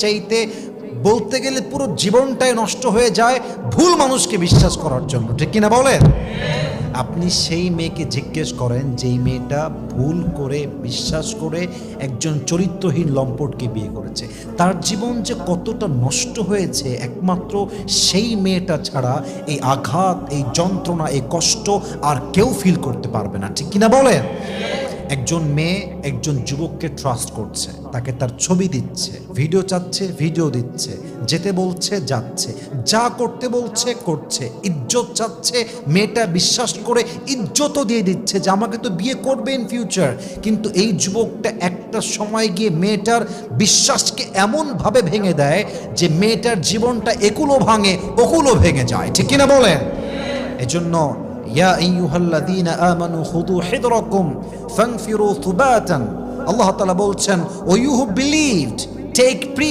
চাইতে বলতে গেলে পুরো জীবনটাই নষ্ট হয়ে যায় ভুল মানুষকে বিশ্বাস করার জন্য, ঠিক কিনা বলেন? আপনি সেই মেয়েকে জিজ্ঞেস করেন যেই মেয়েটা ভুল করে বিশ্বাস করে একজন চরিত্রহীন লম্পটকে বিয়ে করেছে, তার জীবন যে কতটা নষ্ট হয়েছে একমাত্র সেই মেয়েটা ছাড়া এই আঘাত, এই যন্ত্রণা, এই কষ্ট আর কেউ ফিল করতে পারবে না, ঠিক কিনা বলেন? একজন মেয়ে একজন যুবককে ট্রাস্ট করছে, তাকে তার ছবি দিচ্ছে, ভিডিও চাচ্ছে, ভিডিও দিচ্ছে, যেতে বলছে যাচ্ছে, যা করতে বলছে করছে, ইজ্জত চাচ্ছে, মেয়েটা বিশ্বাস করে ইজ্জতও দিয়ে দিচ্ছে যে আমাকে তো বিয়ে করবে ইন ফিউচার। কিন্তু এই যুবকটা একটা সময় গিয়ে মেয়েটার বিশ্বাসকে এমনভাবে ভেঙে দেয় যে মেয়েটার জীবনটা একুলো ভাঙে ওকুলো ভেঙে যায়, ঠিক কিনা বলেন? এজন্য ইয়া আইয়ুহাল্লাযীনা আমানু খুযু হিদরাকুম ফানফিরু থুবাতান, আল্লাহ তাআলা বলছেন O you who believed take pre